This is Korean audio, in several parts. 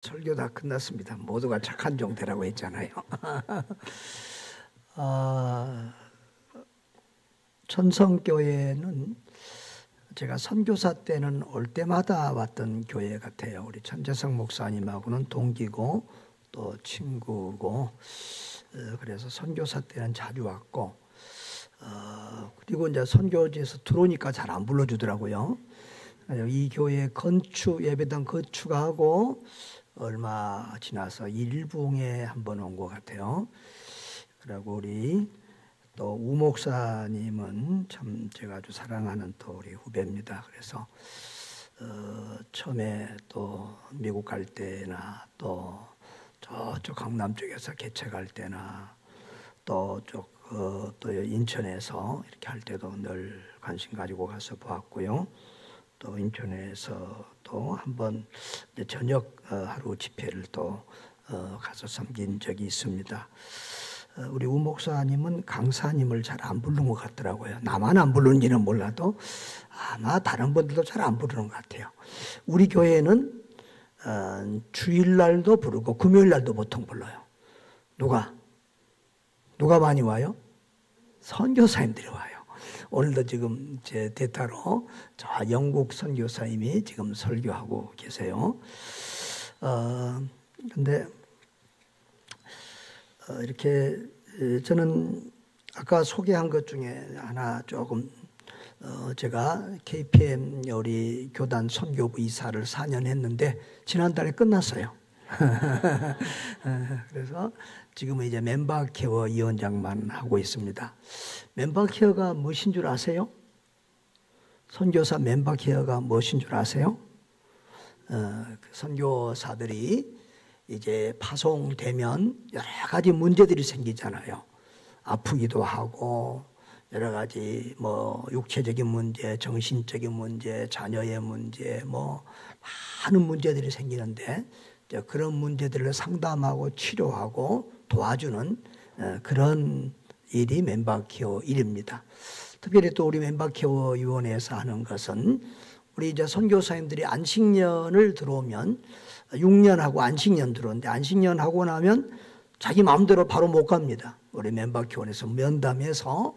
설교 다 끝났습니다. 모두가 착한 종 되라고 했잖아요. 천성교회는 제가 선교사 때는 올 때마다 왔던 교회 같아요. 우리 천재성 목사님하고는 동기고 또 친구고, 그래서 선교사 때는 자주 왔고, 그리고 이제 선교지에서 들어오니까 잘 안 불러주더라고요. 이 교회 건축, 예배당 건축하고 얼마 지나서 일붕에 한번 온 것 같아요. 그리고 우리 또 우 목사님은 참 제가 아주 사랑하는 또 우리 후배입니다. 그래서 처음에 또 미국 갈 때나 또 저쪽 강남 쪽에서 개최 갈 때나 또 인천에서 이렇게 할 때도 늘 관심 가지고 가서 보았고요. 또 인천에서 또 한번 저녁 하루 집회를 또 가서 섬긴 적이 있습니다. 우리 우 목사님은 강사님을 잘 안 부르는 것 같더라고요. 나만 안 부르는지는 몰라도 아마 다른 분들도 잘 안 부르는 것 같아요. 우리 교회는 주일날도 부르고 금요일날도 보통 불러요. 누가 많이 와요? 선교사님들이 와요. 오늘도 지금 제 대타로 저 영국 선교사님이 지금 설교하고 계세요. 근데 이렇게 저는 아까 소개한 것 중에 하나 조금 제가 KPM 우리 교단 선교부 이사를 4년 했는데 지난달에 끝났어요. 그래서 지금은 이제 멤버케어 위원장만 하고 있습니다. 멤버케어가 무엇인 줄 아세요? 선교사 멤버케어가 무엇인 줄 아세요? 선교사들이 이제 파송되면 여러 가지 문제들이 생기잖아요. 아프기도 하고 여러 가지 뭐 육체적인 문제, 정신적인 문제, 자녀의 문제, 뭐 많은 문제들이 생기는데 그런 문제들을 상담하고 치료하고 도와주는 그런 일이 멤버케어 일입니다. 특별히 또 우리 멤버케어 위원회에서 하는 것은 우리 이제 선교사님들이 안식년을 들어오면 6년하고 안식년 들어오는데 안식년 하고 나면 자기 마음대로 바로 못 갑니다. 우리 멤버케어원에서 면담해서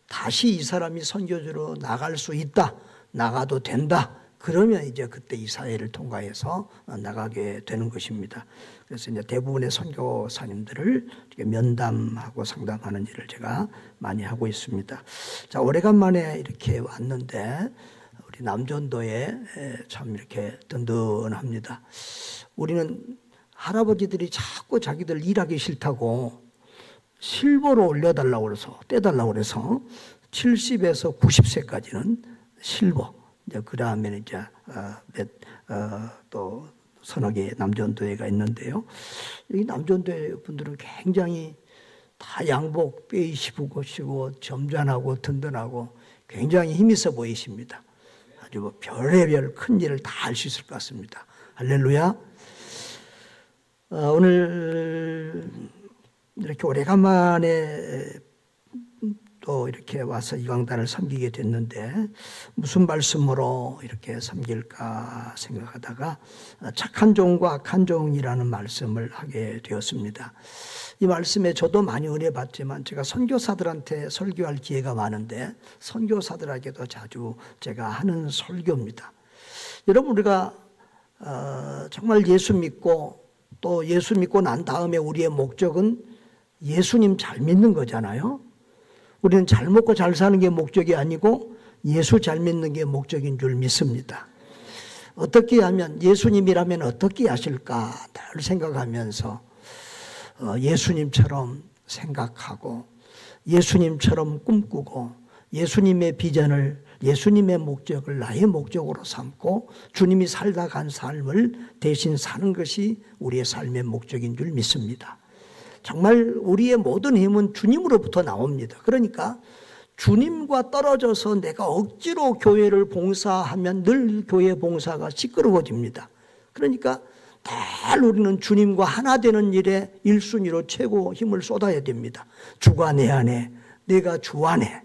다시 이 사람이 선교지로 나갈 수 있다, 나가도 된다. 그러면 이제 그때 이 사회를 통과해서 나가게 되는 것입니다. 그래서 이제 대부분의 선교사님들을 면담하고 상담하는 일을 제가 많이 하고 있습니다. 자, 오래간만에 이렇게 왔는데 우리 남전도에 참 이렇게 든든합니다. 우리는 할아버지들이 자꾸 자기들 일하기 싫다고 실버로 올려달라고 그래서 떼달라고 그래서 70에서 90세까지는 실버. 이제 그 다음에는 이제 또 서너 개 남전도회가 있는데요. 이 남전도회 분들은 굉장히 다 양복 빼입으시고 점잖하고 든든하고 굉장히 힘있어 보이십니다. 아주 뭐 별의별 큰 일을 다 할 수 있을 것 같습니다. 할렐루야. 오늘 이렇게 오래간만에 또 이렇게 와서 이 강단을 섬기게 됐는데 무슨 말씀으로 이렇게 섬길까 생각하다가 착한 종과 악한 종이라는 말씀을 하게 되었습니다. 이 말씀에 저도 많이 은혜 받지만 제가 선교사들한테 설교할 기회가 많은데 선교사들에게도 자주 제가 하는 설교입니다. 여러분, 우리가 정말 예수 믿고 또 예수 믿고 난 다음에 우리의 목적은 예수님 잘 믿는 거잖아요. 우리는 잘 먹고 잘 사는 게 목적이 아니고 예수 잘 믿는 게 목적인 줄 믿습니다. 어떻게 하면 예수님이라면 어떻게 하실까 늘 생각하면서 예수님처럼 생각하고 예수님처럼 꿈꾸고 예수님의 비전을 예수님의 목적을 나의 목적으로 삼고 주님이 살다 간 삶을 대신 사는 것이 우리의 삶의 목적인 줄 믿습니다. 정말 우리의 모든 힘은 주님으로부터 나옵니다. 그러니까 주님과 떨어져서 내가 억지로 교회를 봉사하면 늘 교회 봉사가 시끄러워집니다. 그러니까 늘 우리는 주님과 하나 되는 일에 1순위로 최고 힘을 쏟아야 됩니다. 주가 내 안에, 내가 주 안에.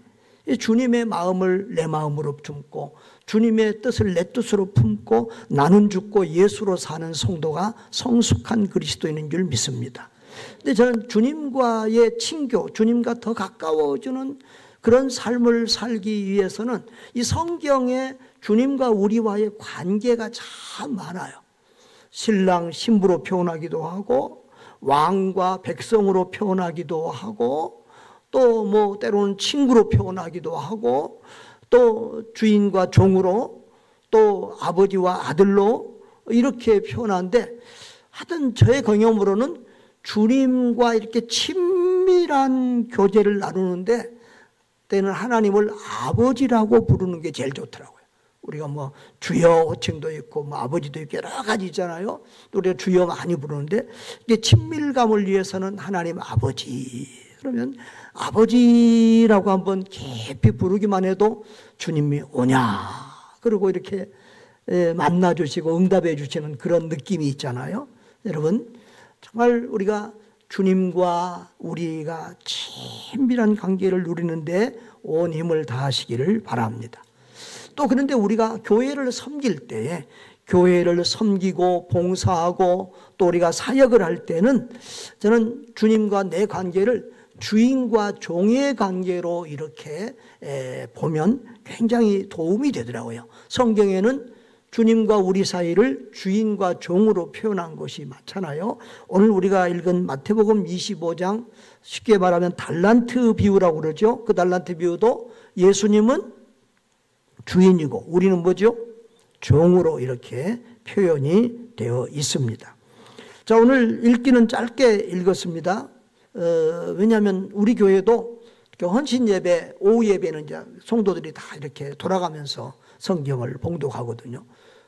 주님의 마음을 내 마음으로 품고 주님의 뜻을 내 뜻으로 품고 나는 죽고 예수로 사는 성도가 성숙한 그리스도인인 줄 믿습니다. 근데 저는 주님과의 친교, 주님과 더 가까워지는 그런 삶을 살기 위해서는 이 성경에 주님과 우리와의 관계가 참 많아요. 신랑, 신부로 표현하기도 하고 왕과 백성으로 표현하기도 하고 또 뭐 때로는 친구로 표현하기도 하고 또 주인과 종으로 또 아버지와 아들로 이렇게 표현하는데 하여튼 저의 경험으로는 주님과 이렇게 친밀한 교제를 나누는데 때는 하나님을 아버지라고 부르는 게 제일 좋더라고요. 우리가 뭐 주여 호칭도 있고 뭐 아버지도 있고 여러 가지 있잖아요. 우리가 주여 많이 부르는데 이게 친밀감을 위해서는 하나님 아버지, 그러면 아버지라고 한번 깊이 부르기만 해도 주님이 오냐 그리고 이렇게 만나주시고 응답해 주시는 그런 느낌이 있잖아요. 여러분 정말 우리가 주님과 우리가 친밀한 관계를 누리는데 온 힘을 다하시기를 바랍니다. 또 그런데 우리가 교회를 섬길 때에 교회를 섬기고 봉사하고 또 우리가 사역을 할 때는 저는 주님과 내 관계를 주인과 종의 관계로 이렇게 보면 굉장히 도움이 되더라고요. 성경에는 주님과 우리 사이를 주인과 종으로 표현한 것이 많잖아요. 오늘 우리가 읽은 마태복음 25장 쉽게 말하면 달란트 비유라고 그러죠. 그 달란트 비유도 예수님은 주인이고 우리는 뭐죠? 종으로 이렇게 표현이 되어 있습니다. 자, 오늘 읽기는 짧게 읽었습니다. 왜냐하면 우리 교회도 헌신 예배, 오후 예배는 이제 성도들이 다 이렇게 돌아가면서 성경을 봉독하거든요.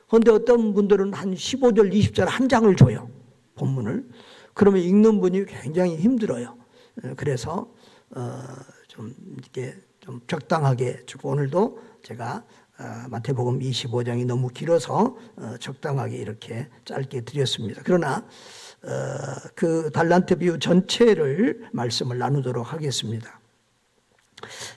그런데 어떤 분들은 한 15절, 20절 한 장을 줘요. 본문을. 그러면 읽는 분이 굉장히 힘들어요. 그래서 좀 이렇게 좀 적당하게 주고 오늘도 제가 마태복음 25장이 너무 길어서 적당하게 이렇게 짧게 드렸습니다. 그러나 그 달란트 비유 전체를 말씀을 나누도록 하겠습니다.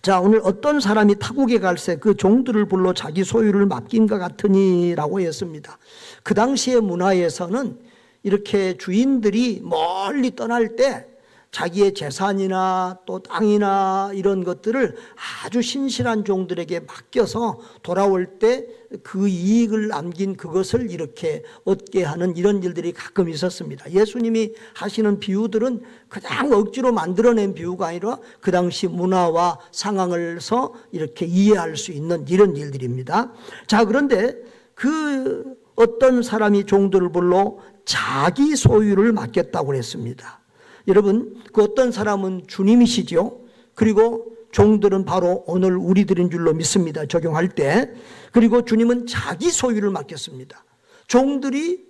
자, 오늘 어떤 사람이 타국에 갈새 그 종들을 불러 자기 소유를 맡긴가 같으니라고 했습니다. 그 당시의 문화에서는 이렇게 주인들이 멀리 떠날 때 자기의 재산이나 또 땅이나 이런 것들을 아주 신실한 종들에게 맡겨서 돌아올 때 그 이익을 남긴 그것을 이렇게 얻게 하는 이런 일들이 가끔 있었습니다. 예수님이 하시는 비유들은 그냥 억지로 만들어낸 비유가 아니라 그 당시 문화와 상황을서 이렇게 이해할 수 있는 이런 일들입니다. 자, 그런데 그 어떤 사람이 종들을 불러 자기 소유를 맡겼다고 그랬습니다. 여러분, 그 어떤 사람은 주님이시죠. 그리고 종들은 바로 오늘 우리들인 줄로 믿습니다. 적용할 때. 그리고 주님은 자기 소유를 맡겼습니다. 종들이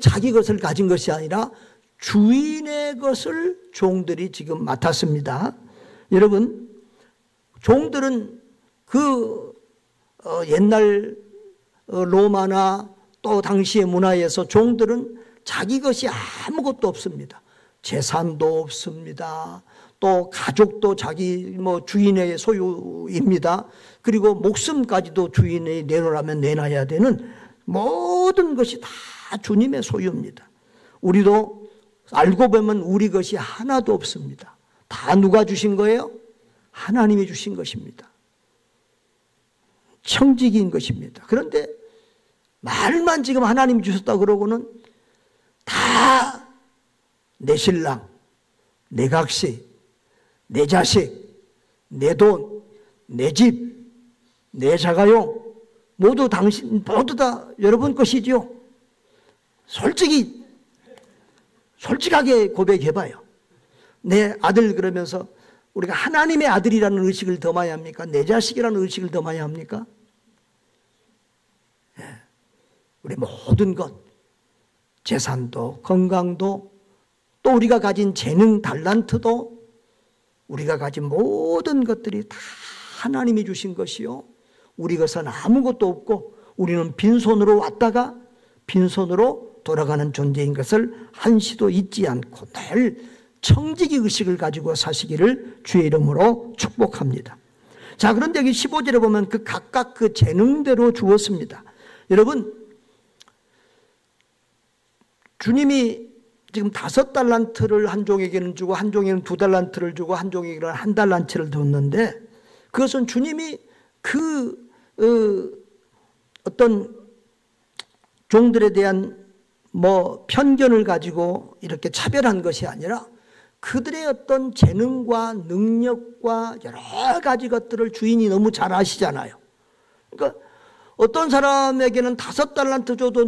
자기 것을 가진 것이 아니라 주인의 것을 종들이 지금 맡았습니다. 여러분, 종들은 그 옛날 로마나 또 당시의 문화에서 종들은 자기 것이 아무것도 없습니다. 재산도 없습니다. 또 가족도 자기 주인의 소유입니다. 그리고 목숨까지도 주인이 내놓으라면 내놔야 되는 모든 것이 다 주님의 소유입니다. 우리도 알고 보면 우리 것이 하나도 없습니다. 다 누가 주신 거예요? 하나님이 주신 것입니다. 청지기인 것입니다. 그런데 말만 지금 하나님이 주셨다 그러고는 다 내 신랑, 내 각시, 내 자식, 내 돈, 내 집, 내 자가용 모두 모두 다 여러분 것이지요. 솔직하게 고백해봐요. 내 아들 그러면서 우리가 하나님의 아들이라는 의식을 더 많이 합니까? 내 자식이라는 의식을 더 많이 합니까? 우리 모든 것, 재산도 건강도 또 우리가 가진 재능 달란트도 우리가 가진 모든 것들이 다 하나님이 주신 것이요. 우리 것은 아무것도 없고 우리는 빈손으로 왔다가 빈손으로 돌아가는 존재인 것을 한시도 잊지 않고 늘 청지기 의식을 가지고 사시기를 주의 이름으로 축복합니다. 자, 그런데 여기 15절에 보면 그 각각 그 재능대로 주었습니다. 여러분, 주님이 지금 5달란트를 한 종에게는 주고 한 종에게는 2달란트를 주고 한 종에게는 1달란트를 줬는데, 그것은 주님이 어떤 종들에 대한 편견을 가지고 이렇게 차별한 것이 아니라 그들의 어떤 재능과 능력과 여러 가지 것들을 주인이 너무 잘 아시잖아요. 그러니까 어떤 사람에게는 5달란트 줘도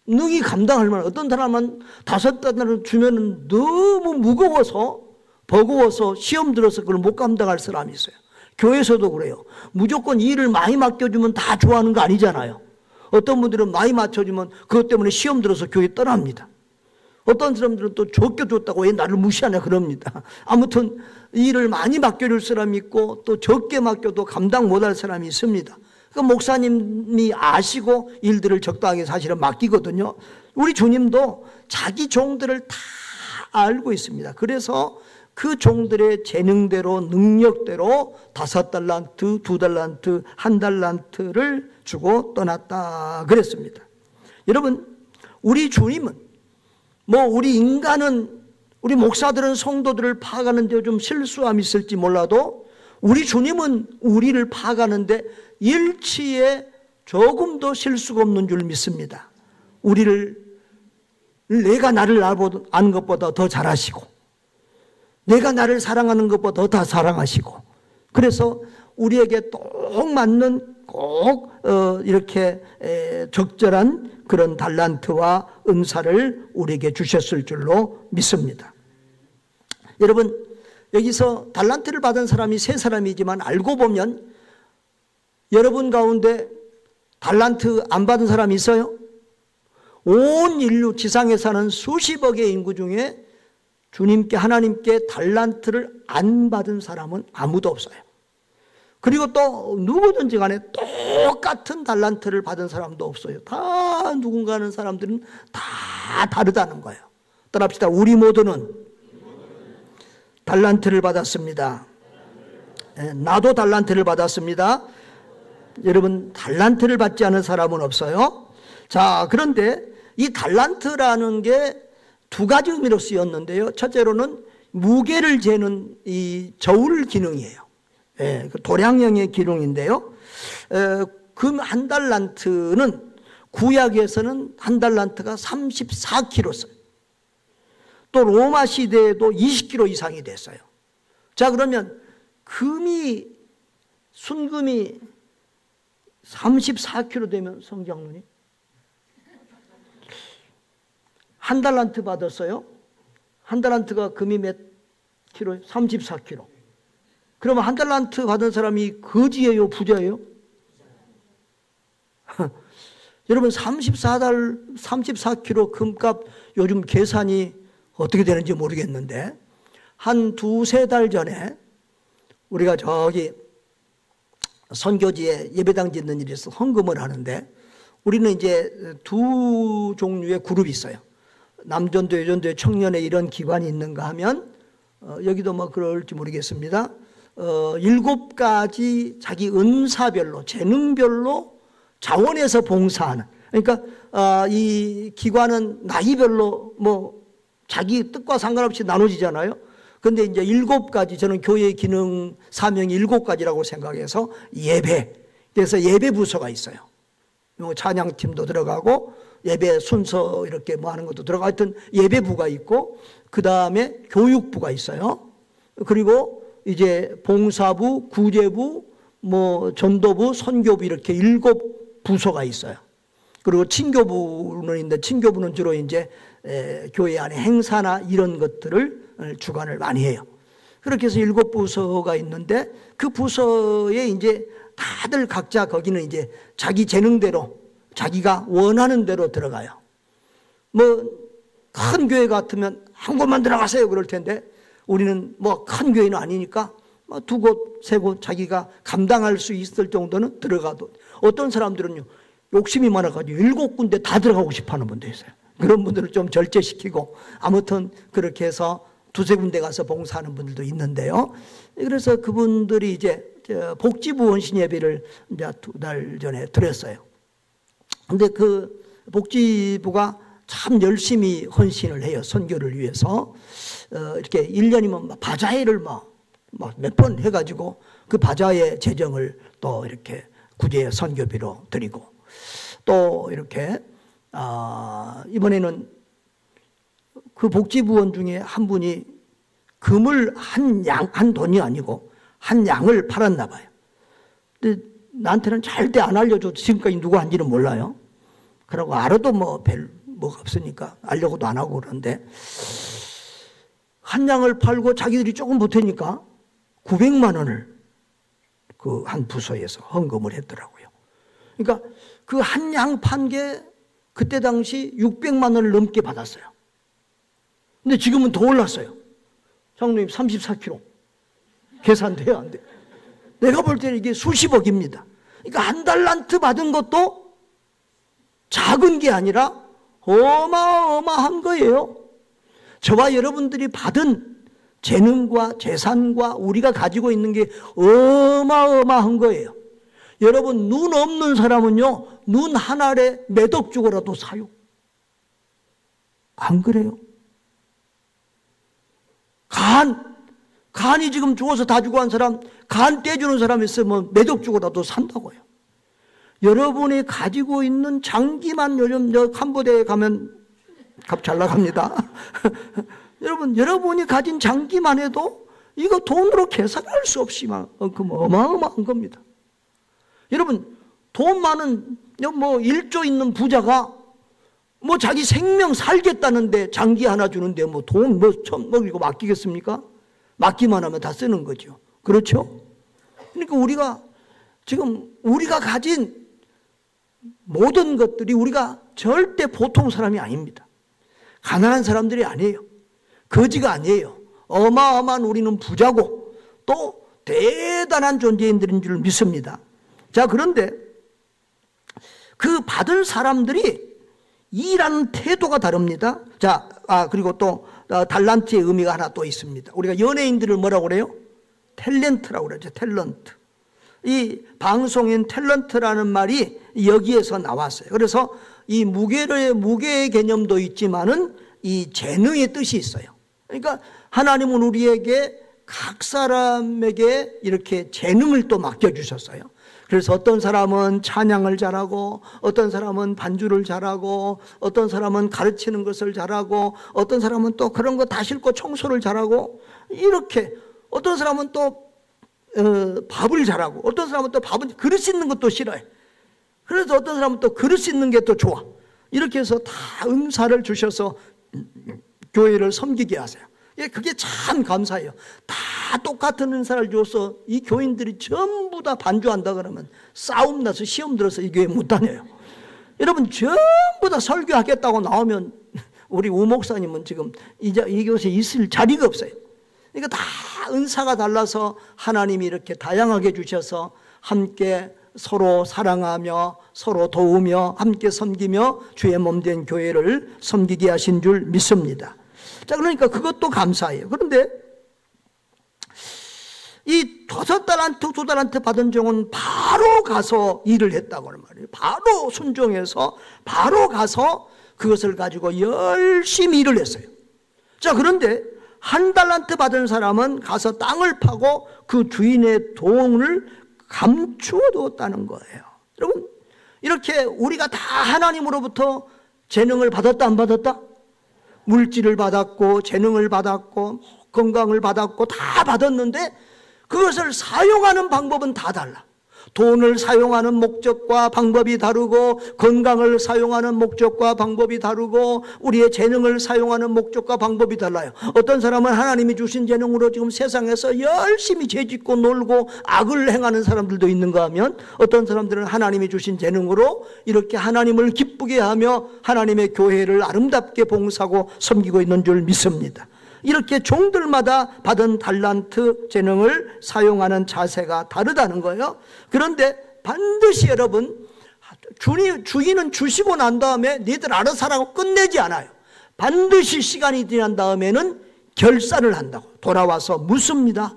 능히 감당할 만한, 어떤 사람은 5달란트 주면 너무 무거워서 버거워서 시험 들어서 그걸 못 감당할 사람이 있어요. 교회에서도 그래요. 무조건 일을 많이 맡겨주면 다 좋아하는 거 아니잖아요. 어떤 분들은 많이 맞춰주면 그것 때문에 시험 들어서 교회 떠납니다. 어떤 사람들은 또 적게 줬다고 왜 나를 무시하냐 그럽니다. 아무튼 일을 많이 맡겨줄 사람이 있고 또 적게 맡겨도 감당 못할 사람이 있습니다. 그 목사님이 아시고 일들을 적당하게 사실은 맡기거든요. 우리 주님도 자기 종들을 다 알고 있습니다. 그래서 그 종들의 재능대로 능력대로 5달란트, 2달란트, 1달란트를 주고 떠났다 그랬습니다. 여러분, 우리 주님은 우리 인간은, 우리 목사들은 성도들을 파악하는데 좀 실수함이 있을지 몰라도 우리 주님은 우리를 파악하는데 일치에 조금도 실수가 없는 줄 믿습니다. 내가 나를 아는 것보다 더 잘 아시고 내가 나를 사랑하는 것보다 더 사랑하시고, 그래서 우리에게 꼭 맞는 꼭 이렇게 적절한 그런 달란트와 은사를 우리에게 주셨을 줄로 믿습니다. 여러분, 여기서 달란트를 받은 사람이 3사람이지만 알고 보면 여러분 가운데 달란트 안 받은 사람이 있어요? 온 인류 지상에 사는 수십억의 인구 중에 주님께, 하나님께 달란트를 안 받은 사람은 아무도 없어요. 그리고 또 누구든지 간에 똑같은 달란트를 받은 사람도 없어요. 다 누군가 하는 사람들은 다 다르다는 거예요. 따라합시다. 우리 모두는 달란트를 받았습니다. 나도 달란트를 받았습니다. 여러분, 달란트를 받지 않은 사람은 없어요. 자, 그런데 이 달란트라는 게 2가지 의미로 쓰였는데요. 첫째로는 무게를 재는 이 저울 기능이에요. 도량형의 기능인데요. 금 1달란트는 구약에서는 1달란트가 34kg 써요. 또 로마 시대에도 20kg 이상이 됐어요. 자, 그러면 순금이 34kg 되면 성장로님 1달란트 받았어요. 1달란트가 금이 몇 킬로예요? 34kg. 그러면 1달란트 받은 사람이 거지예요, 부자예요? 여러분, 34kg 금값 요즘 계산이 어떻게 되는지 모르겠는데 한 2-3달 전에 우리가 저기 선교지에 예배당 짓는 일이 있어서 헌금을 하는데, 우리는 이제 2 종류의 그룹이 있어요. 남전도, 여전도에 청년회 이런 기관이 있는가 하면 여기도 그럴지 모르겠습니다. 7가지 자기 은사별로, 재능별로 자원해서 봉사하는, 그러니까 이 기관은 나이별로 자기 뜻과 상관없이 나눠지잖아요. 근데 이제 7가지, 저는 교회의 기능 사명이 7가지라고 생각해서 그래서 예배 부서가 있어요. 찬양팀도 들어가고 예배 순서 이렇게 하는 것도 들어가, 하여튼 예배부가 있고, 그 다음에 교육부가 있어요. 그리고 이제 봉사부, 구제부, 전도부, 선교부 이렇게 7부서가 있어요. 그리고 친교부는 있는데, 친교부는 주로 이제 교회 안에 행사나 이런 것들을 주관을 많이 해요. 그렇게 해서 7부서가 있는데, 그 부서에 이제 다들 각자 거기는 이제 자기 재능대로 자기가 원하는 대로 들어가요. 큰 교회 같으면 한 곳만 들어가세요 그럴 텐데, 우리는 큰 교회는 아니니까 2곳, 3곳 자기가 감당할 수 있을 정도는 들어가도, 어떤 사람들은요 욕심이 많아가지고 7군데 다 들어가고 싶어 하는 분도 있어요. 그런 분들을 좀 절제시키고, 아무튼 그렇게 해서 두세 군데 가서 봉사하는 분들도 있는데요. 그래서 그분들이 이제 복지부 헌신 예배를 이제 2달 전에 드렸어요. 근데 그 복지부가 참 열심히 헌신을 해요. 선교를 위해서. 이렇게 1년이면 바자회를 몇 번 해가지고 그 바자회 재정을 또 이렇게 구제 선교비로 드리고, 또 이렇게 이번에는 그 복지부원 중에 한 분이 금을 한 돈이 아니고 한 양을 팔았나 봐요. 근데 나한테는 절대 안 알려줘도 지금까지 누가 한지는 몰라요. 그러고 알아도 뭐가 없으니까 알려고도 안 하고 그러는데, 한 양을 팔고 자기들이 조금 보태니까 900만 원을 그 한 부서에서 헌금을 했더라고요. 그러니까 그 한 양 판 게 그때 당시 600만 원을 넘게 받았어요. 근데 지금은 더 올랐어요. 장로님 34kg. 계산돼요, 안 돼? 내가 볼 때는 이게 수십억입니다. 그러니까 한 달란트 받은 것도 작은 게 아니라 어마어마한 거예요. 저와 여러분들이 받은 재능과 재산과 우리가 가지고 있는 게 어마어마한 거예요. 여러분, 눈 없는 사람은요, 눈 한 알에 몇 억 주고라도 사요. 안 그래요? 간이 지금 죽어서 다 죽어 한 사람, 간 떼주는 사람 있으면 몇 억 주고라도 산다고요. 여러분이 가지고 있는 장기만 요즘 캄보디아에 가면 값 잘 나갑니다. 여러분이 가진 장기만 해도 이거 돈으로 계산할 수 없이 만큼 어마어마한 겁니다. 여러분, 돈 많은 1조 있는 부자가 자기 생명 살겠다는데 장기 하나 주는데 돈 이거 맡기겠습니까? 맡기만 하면 다 쓰는 거죠. 그렇죠? 그러니까 우리가 가진 모든 것들이 우리가 절대 보통 사람이 아닙니다. 가난한 사람들이 아니에요. 거지가 아니에요. 어마어마한 우리는 부자고 또 대단한 존재인들인 줄 믿습니다. 자, 그런데 그 받은 사람들이 일하는 태도가 다릅니다. 자, 그리고 또 달란트의 의미가 하나 또 있습니다. 우리가 연예인들을 뭐라고 그래요? 탤런트라고 그러죠. 탤런트. 이 방송인 탤런트라는 말이 여기에서 나왔어요. 그래서 이 무게의 개념도 있지만은 이 재능의 뜻이 있어요. 그러니까 하나님은 우리에게 각 사람에게 이렇게 재능을 또 맡겨주셨어요. 그래서 어떤 사람은 찬양을 잘하고, 어떤 사람은 반주를 잘하고, 어떤 사람은 가르치는 것을 잘하고, 어떤 사람은 또 그런 거 다 싣고 청소를 잘하고, 이렇게 어떤 사람은 또 밥을 잘하고, 어떤 사람은 또 그릇 씻는 것도 싫어해. 그래서 어떤 사람은 또 그릇 씻는 게 또 좋아. 이렇게 해서 다 은사를 주셔서 교회를 섬기게 하세요. 그게 참 감사해요. 다 똑같은 은사를 줘서 이 교인들이 전부 다 반주한다 그러면 싸움 나서 시험 들어서 이 교회 못 다녀요. 여러분, 전부 다 설교하겠다고 나오면 우리 우 목사님은 지금 이곳에 있을 자리가 없어요. 그러니까 다 은사가 달라서 하나님이 이렇게 다양하게 주셔서 함께 서로 사랑하며 서로 도우며 함께 섬기며 주의 몸된 교회를 섬기게 하신 줄 믿습니다. 자, 그러니까 그것도 감사해요. 그런데 이 5달란트, 2달란트 받은 종은 바로 가서 일을 했다고 하는 말이에요. 바로 순종해서 바로 가서 그것을 가지고 열심히 일을 했어요. 자, 그런데 1달란트 받은 사람은 가서 땅을 파고 그 주인의 돈을 감추어 두었다는 거예요. 여러분, 이렇게 우리가 다 하나님으로부터 재능을 받았다 안 받았다? 물질을 받았고 재능을 받았고 건강을 받았고 다 받았는데 그것을 사용하는 방법은 다 달라. 돈을 사용하는 목적과 방법이 다르고, 건강을 사용하는 목적과 방법이 다르고, 우리의 재능을 사용하는 목적과 방법이 달라요. 어떤 사람은 하나님이 주신 재능으로 지금 세상에서 열심히 죄짓고 놀고 악을 행하는 사람들도 있는가 하면, 어떤 사람들은 하나님이 주신 재능으로 이렇게 하나님을 기쁘게 하며 하나님의 교회를 아름답게 봉사하고 섬기고 있는 줄 믿습니다. 이렇게 종들마다 받은 달란트 재능을 사용하는 자세가 다르다는 거예요. 그런데 반드시 여러분, 주인은 주시고 난 다음에 니들 알아서 하라고 끝내지 않아요. 반드시 시간이 지난 다음에는 결산을 한다고. 돌아와서 묻습니다.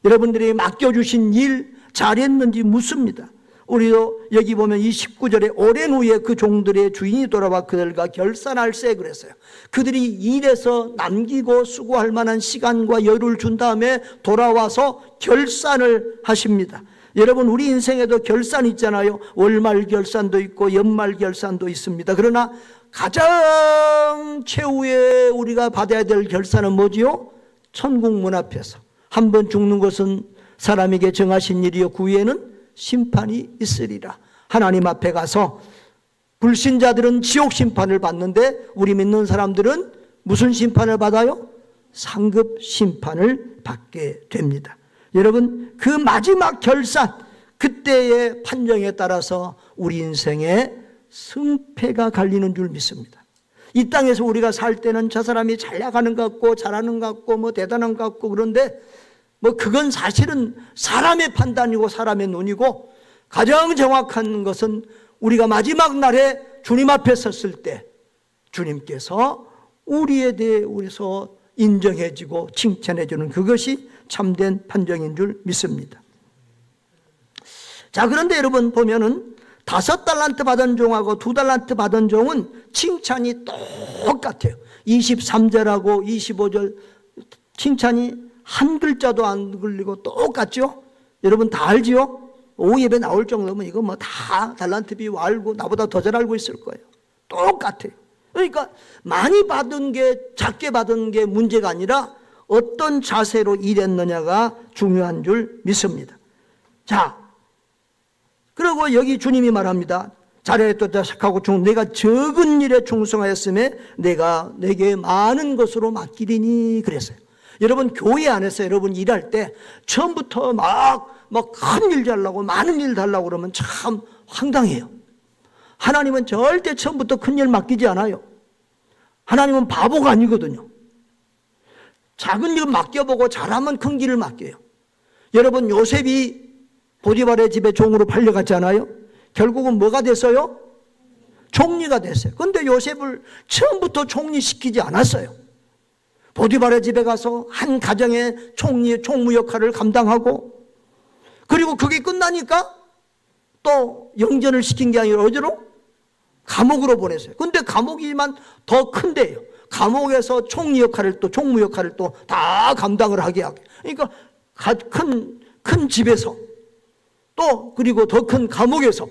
여러분들이 맡겨주신 일 잘했는지 묻습니다. 우리도 여기 보면 이 19절에 오랜 후에 그 종들의 주인이 돌아와 그들과 결산할세 그랬어요. 그들이 일해서 남기고 수고할 만한 시간과 여유를 준 다음에 돌아와서 결산을 하십니다. 여러분, 우리 인생에도 결산 있잖아요. 월말 결산도 있고 연말 결산도 있습니다. 그러나 가장 최후에 우리가 받아야 될 결산은 뭐지요? 천국 문 앞에서 한 번 죽는 것은 사람에게 정하신 일이요 그 후에는 심판이 있으리라. 하나님 앞에 가서 불신자들은 지옥 심판을 받는데 우리 믿는 사람들은 무슨 심판을 받아요? 상급 심판을 받게 됩니다. 여러분, 그 마지막 결산, 그때의 판정에 따라서 우리 인생의 승패가 갈리는 줄 믿습니다. 이 땅에서 우리가 살 때는 저 사람이 잘 나가는 것 같고 잘하는 것 같고 뭐 대단한 것 같고 그런데 뭐 그건 사실은 사람의 판단이고 사람의 눈이고, 가장 정확한 것은 우리가 마지막 날에 주님 앞에 섰을 때 주님께서 우리에 대해서 인정해주고 칭찬해주는 그것이 참된 판정인 줄 믿습니다. 자, 그런데 여러분 보면은 5달란트 받은 종하고 2달란트 받은 종은 칭찬이 똑같아요. 23절하고 25절 칭찬이 한 글자도 안 걸리고 똑같죠? 여러분 다 알지요? 오예배 나올 정도면 이거 뭐 다 달란트 비유 알고 나보다 더 잘 알고 있을 거예요. 똑같아요. 그러니까 많이 받은 게 작게 받은 게 문제가 아니라 어떤 자세로 일했느냐가 중요한 줄 믿습니다. 자, 그리고 여기 주님이 말합니다. 잘했다 착하고 내가 적은 일에 충성하였음에 내가 내게 많은 것으로 맡기리니 그랬어요. 여러분, 교회 안에서 여러분 일할 때 처음부터 막 큰 일 달라고 많은 일 달라고 그러면 참 황당해요. 하나님은 절대 처음부터 큰 일 맡기지 않아요. 하나님은 바보가 아니거든요. 작은 일 맡겨보고 잘하면 큰 길을 맡겨요. 여러분, 요셉이 보디발의 집에 종으로 팔려갔잖아요. 결국은 뭐가 됐어요? 총리가 됐어요. 그런데 요셉을 처음부터 총리시키지 않았어요. 보디발의 집에 가서 한 가정의 총무 역할을 감당하고, 그리고 그게 끝나니까 또 영전을 시킨 게 아니라 어디로? 감옥으로 보냈어요. 근데 감옥이만 더 큰데요. 감옥에서 총리 역할을 또 총무 역할을 또 다 감당을 하게 하게. 그러니까 큰 집에서 또 그리고 더 큰 감옥에서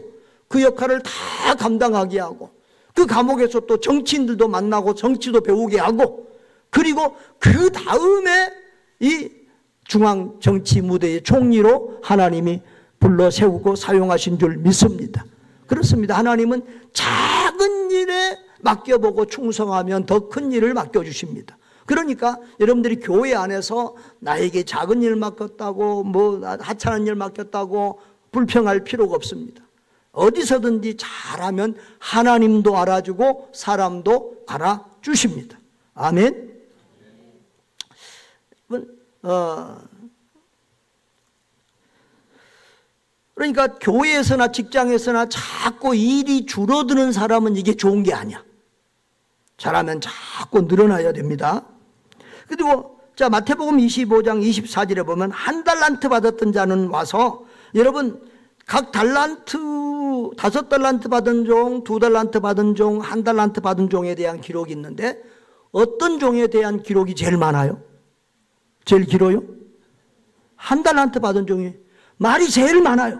그 역할을 다 감당하게 하고, 그 감옥에서 또 정치인들도 만나고 정치도 배우게 하고, 그리고 그 다음에 이 중앙 정치 무대의 총리로 하나님이 불러 세우고 사용하신 줄 믿습니다. 그렇습니다. 하나님은 작은 일에 맡겨보고 충성하면 더 큰 일을 맡겨주십니다. 그러니까 여러분들이 교회 안에서 나에게 작은 일 맡겼다고 뭐 하찮은 일 맡겼다고 불평할 필요가 없습니다. 어디서든지 잘하면 하나님도 알아주고 사람도 알아주십니다. 아멘. 그러니까 교회에서나 직장에서나 자꾸 일이 줄어드는 사람은 이게 좋은 게 아니야. 잘하면 자꾸 늘어나야 됩니다. 그리고 자, 마태복음 25장 24절에 보면 한 달란트 받았던 자는 와서, 여러분 각 달란트 5달란트 받은 종, 2달란트 받은 종, 1달란트 받은 종에 대한 기록이 있는데 어떤 종에 대한 기록이 제일 많아요? 제일 길어요? 1달란트 받은 종이 말이 제일 많아요.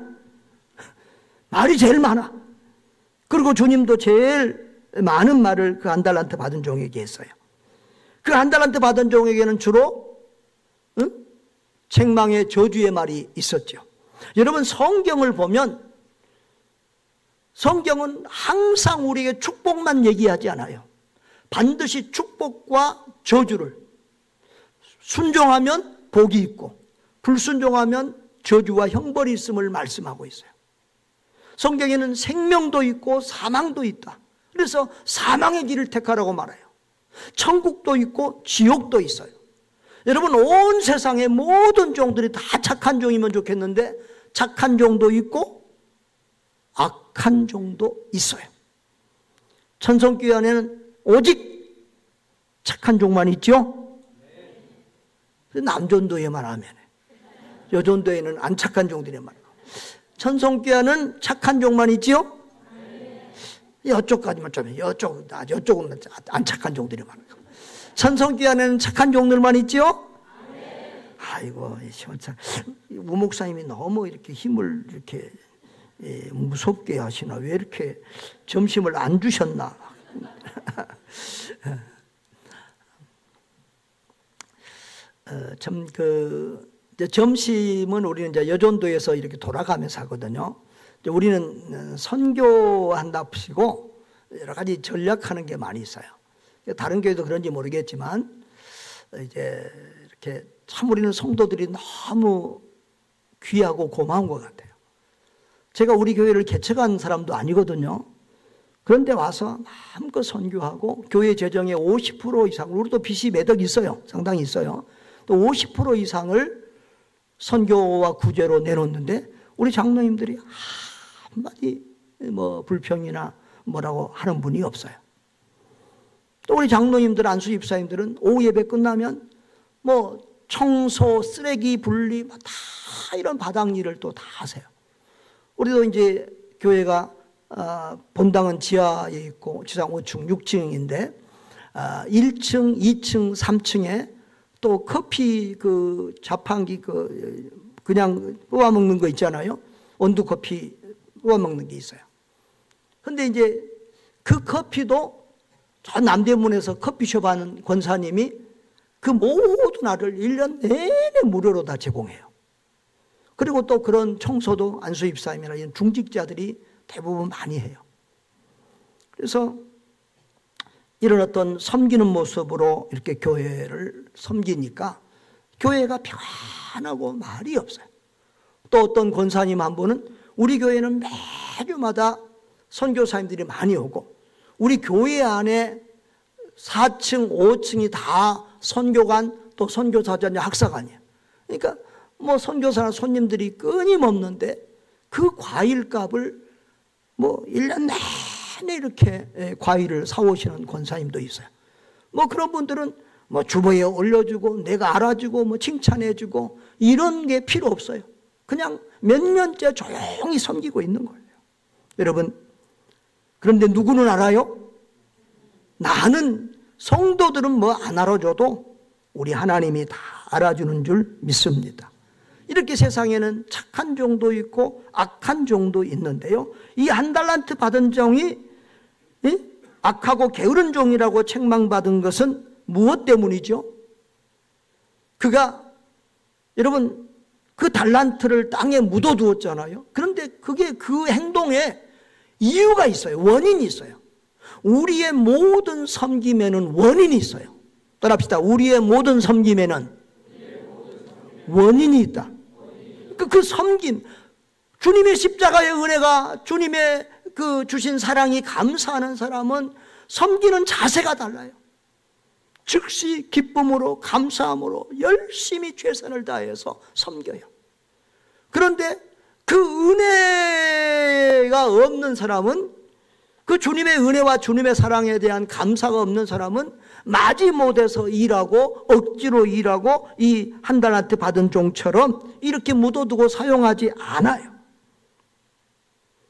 말이 제일 많아. 그리고 주님도 제일 많은 말을 그 1달란트 받은 종에게 했어요. 그 1달란트 받은 종에게는 주로 책망의 저주의 말이 있었죠. 여러분, 성경을 보면 성경은 항상 우리에게 축복만 얘기하지 않아요. 반드시 축복과 저주를, 순종하면 복이 있고 불순종하면 저주와 형벌이 있음을 말씀하고 있어요. 성경에는 생명도 있고 사망도 있다. 그래서 사망의 길을 택하라고 말해요. 천국도 있고 지옥도 있어요. 여러분, 온 세상의 모든 종들이 다 착한 종이면 좋겠는데 착한 종도 있고 악한 종도 있어요. 천성교회 안에는 오직 착한 종만 있죠? 남전도에만 하면 여전도에는 안 착한 종들에만. 천성교회는 착한 종만 있지요? 이쪽까지만 좀 이쪽은 안 착한 종들이 많아요. 천성교회는 착한 종들만 있지요? 아이고, 우 목사님이 너무 이렇게 힘을 이렇게 무섭게 하시나? 왜 이렇게 점심을 안 주셨나? 점심은 우리는 이제 여전도에서 이렇게 돌아가면서 하거든요. 우리는 선교한답시고 여러 가지 전략하는 게 많이 있어요. 다른 교회도 그런지 모르겠지만 이제 이렇게 참 우리는 성도들이 너무 귀하고 고마운 것 같아요. 제가 우리 교회를 개척한 사람도 아니거든요. 그런데 와서 마음껏 선교하고 교회 재정의 50% 이상, 우리도 빚이 몇 억 있어요. 상당히 있어요. 또 50% 이상을 선교와 구제로 내놓는데 우리 장로님들이 한마디 뭐 불평이나 뭐라고 하는 분이 없어요. 또 우리 장로님들, 안수 집사님들은 오후 예배 끝나면 뭐 청소, 쓰레기 분리 다 이런 바닥 일을 또 다 하세요. 우리도 이제 교회가 본당은 지하에 있고 지상 5층, 6층인데 1층, 2층, 3층에 또 커피 그 자판기 그냥 뽑아 먹는 거 있잖아요. 원두 커피 뽑아 먹는 게 있어요. 근데 이제 그 커피도 저 남대문에서 커피숍 하는 권사님이 그 모든 알을 1년 내내 무료로 다 제공해요. 그리고 또 그런 청소도 안수 입사님이나 이런 중직자들이 대부분 많이 해요. 그래서 이런 어떤 섬기는 모습으로 이렇게 교회를 섬기니까 교회가 평안하고 말이 없어요. 또 어떤 권사님 한 분은 우리 교회는 매주마다 선교사님들이 많이 오고 우리 교회 안에 4층, 5층이 다 선교관 또 선교사전 학사관이에요. 그러니까 뭐 선교사나 손님들이 끊임없는데 그 과일값을 뭐 1년 내내 이렇게 과일을 사오시는 권사님도 있어요. 뭐 그런 분들은 뭐 주보에 올려주고 내가 알아주고 뭐 칭찬해주고 이런 게 필요 없어요. 그냥 몇 년째 조용히 섬기고 있는 거예요. 여러분, 그런데 누구는 알아요? 나는 성도들은 뭐 안 알아줘도 우리 하나님이 다 알아주는 줄 믿습니다. 이렇게 세상에는 착한 종도 있고 악한 종도 있는데요. 이 한 달란트 받은 종이 악하고 게으른 종이라고 책망받은 것은 무엇 때문이죠? 그가 여러분 그 달란트를 땅에 묻어두었잖아요. 그런데 그게 그 행동에 이유가 있어요. 원인이 있어요. 우리의 모든 섬김에는 원인이 있어요. 따라합시다. 우리의 모든 섬김에는 원인이 있다. 그 섬김, 주님의 십자가의 은혜가, 주님의 그 주신 사랑이 감사하는 사람은 섬기는 자세가 달라요. 즉시 기쁨으로 감사함으로 열심히 최선을 다해서 섬겨요. 그런데 그 은혜가 없는 사람은, 그 주님의 은혜와 주님의 사랑에 대한 감사가 없는 사람은 마지못해서 일하고 억지로 일하고 이 한 달란트 받은 종처럼 이렇게 묻어두고 사용하지 않아요.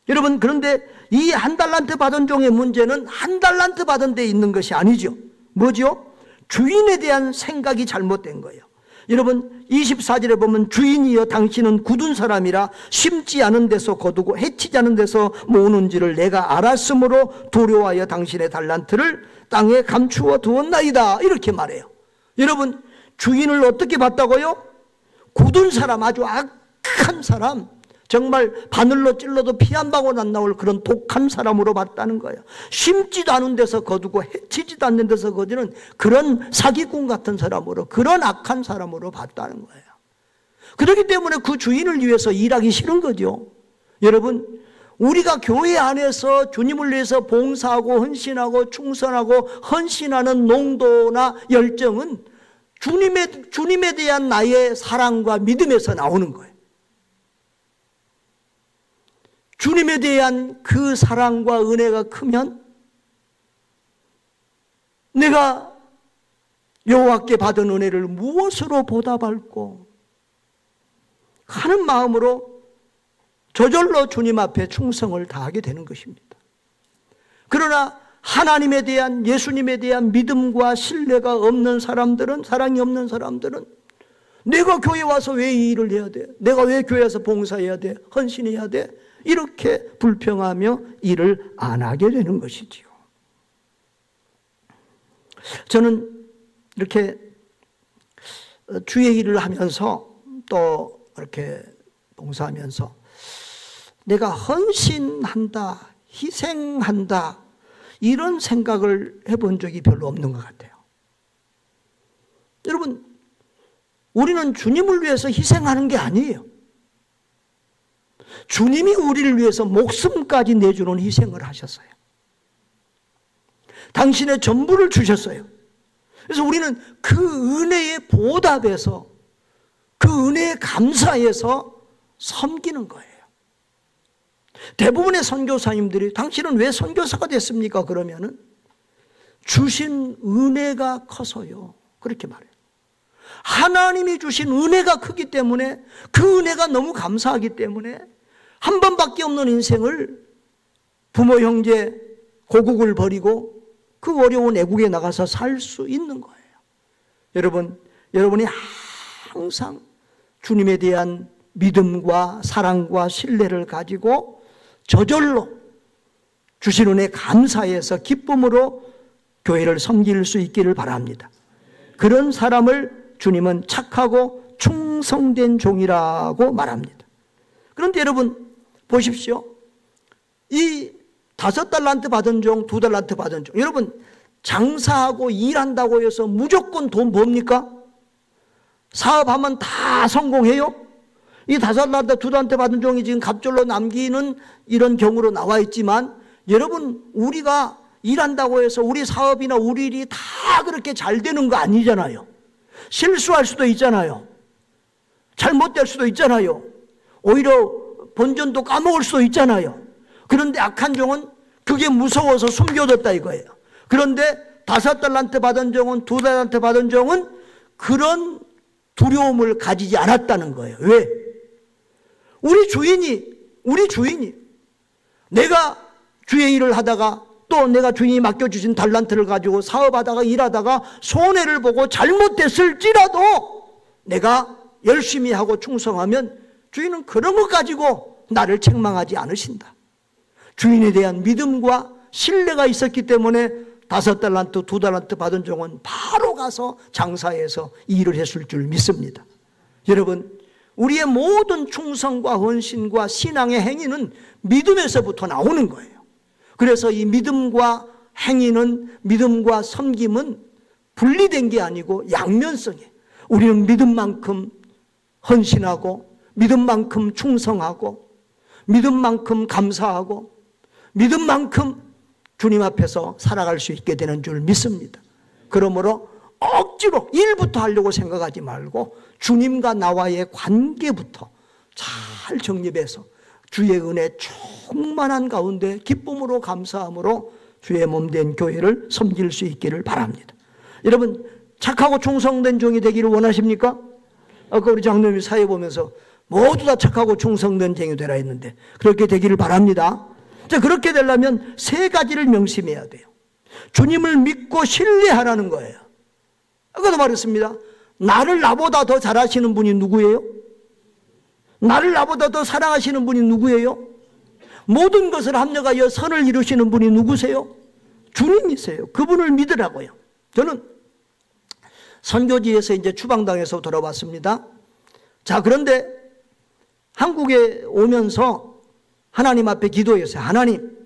여러분, 그런데 이 한 달란트 받은 종의 문제는 한 달란트 받은 데 있는 것이 아니죠. 뭐죠? 주인에 대한 생각이 잘못된 거예요. 여러분 24절에 보면 주인이여 당신은 굳은 사람이라 심지 않은 데서 거두고 해치지 않은 데서 모으는지를 내가 알았으므로 두려워하여 당신의 달란트를 땅에 감추어 두었나이다. 이렇게 말해요. 여러분 주인을 어떻게 봤다고요? 굳은 사람, 아주 악한 사람, 정말 바늘로 찔러도 피 한 방울 안 나올 그런 독한 사람으로 봤다는 거예요. 심지도 않은 데서 거두고 해치지도 않는 데서 거두는 그런 사기꾼 같은 사람으로, 그런 악한 사람으로 봤다는 거예요. 그렇기 때문에 그 주인을 위해서 일하기 싫은 거죠. 여러분, 우리가 교회 안에서 주님을 위해서 봉사하고 헌신하고 충성하고 헌신하는 농도나 열정은 주님에 대한 나의 사랑과 믿음에서 나오는 거예요. 주님에 대한 그 사랑과 은혜가 크면 내가 여호와께 받은 은혜를 무엇으로 보답할꼬 하는 마음으로 저절로 주님 앞에 충성을 다하게 되는 것입니다. 그러나 하나님에 대한, 예수님에 대한 믿음과 신뢰가 없는 사람들은, 사랑이 없는 사람들은 내가 교회 와서 왜 이 일을 해야 돼? 내가 왜 교회 와서 봉사해야 돼? 헌신해야 돼? 이렇게 불평하며 일을 안 하게 되는 것이지요. 저는 이렇게 주의 일을 하면서 또 이렇게 봉사하면서 내가 헌신한다, 희생한다, 이런 생각을 해본 적이 별로 없는 것 같아요. 여러분, 우리는 주님을 위해서 희생하는 게 아니에요. 주님이 우리를 위해서 목숨까지 내주는 희생을 하셨어요. 당신의 전부를 주셨어요. 그래서 우리는 그 은혜의 보답에서, 그 은혜에 감사해서 섬기는 거예요. 대부분의 선교사님들이 당신은 왜 선교사가 됐습니까? 그러면은 주신 은혜가 커서요. 그렇게 말해요. 하나님이 주신 은혜가 크기 때문에, 그 은혜가 너무 감사하기 때문에 한 번밖에 없는 인생을 부모, 형제, 고국을 버리고 그 어려운 애국에 나가서 살 수 있는 거예요. 여러분이 항상 주님에 대한 믿음과 사랑과 신뢰를 가지고 저절로 주신 은혜 감사해서 기쁨으로 교회를 섬길 수 있기를 바랍니다. 그런 사람을 주님은 착하고 충성된 종이라고 말합니다. 그런데 여러분 보십시오. 이 5달란트 받은 종, 2달란트 받은 종, 여러분 장사하고 일한다고 해서 무조건 돈 법니까? 사업하면 다 성공해요? 이 5달란트, 2달란트 받은 종이 지금 갑절로 남기는 이런 경우로 나와 있지만, 여러분 우리가 일한다고 해서 우리 사업이나 우리 일이 다 그렇게 잘 되는 거 아니잖아요. 실수할 수도 있잖아요. 잘못될 수도 있잖아요. 오히려 본전도 까먹을 수도 있잖아요. 그런데 악한 종은 그게 무서워서 숨겨뒀다 이거예요. 그런데 5달란트 받은 종은, 2달란트 받은 종은 그런 두려움을 가지지 않았다는 거예요. 왜? 우리 주인이 내가 주의 일을 하다가 또 내가 주인이 맡겨주신 달란트를 가지고 사업하다가 일하다가 손해를 보고 잘못됐을지라도 내가 열심히 하고 충성하면 주인은 그런 것 가지고 나를 책망하지 않으신다. 주인에 대한 믿음과 신뢰가 있었기 때문에 5달란트, 2달란트 받은 종은 바로 가서 장사해서 일을 했을 줄 믿습니다. 여러분, 우리의 모든 충성과 헌신과 신앙의 행위는 믿음에서부터 나오는 거예요. 그래서 이 믿음과 행위는, 믿음과 섬김은 분리된 게 아니고 양면성이에요. 우리는 믿음만큼 헌신하고, 믿음만큼 충성하고, 믿음만큼 감사하고, 믿음만큼 주님 앞에서 살아갈 수 있게 되는 줄 믿습니다. 그러므로 억지로 일부터 하려고 생각하지 말고 주님과 나와의 관계부터 잘 정립해서 주의 은혜 충만한 가운데 기쁨으로 감사함으로 주의 몸된 교회를 섬길 수 있기를 바랍니다. 여러분, 착하고 충성된 종이 되기를 원하십니까? 아까 우리 장로님이 사회 보면서 모두 다 착하고 충성된 종이 되라 했는데 그렇게 되기를 바랍니다. 자, 그렇게 되려면 3가지를 명심해야 돼요. 주님을 믿고 신뢰하라는 거예요. 아까도 말했습니다. 나를 나보다 더 잘하시는 분이 누구예요? 나를 나보다 더 사랑하시는 분이 누구예요? 모든 것을 합력하여 선을 이루시는 분이 누구세요? 주님이세요. 그분을 믿으라고요. 저는 선교지에서 이제 추방당에서 돌아왔습니다. 자, 그런데 한국에 오면서 하나님 앞에 기도했어요. 하나님,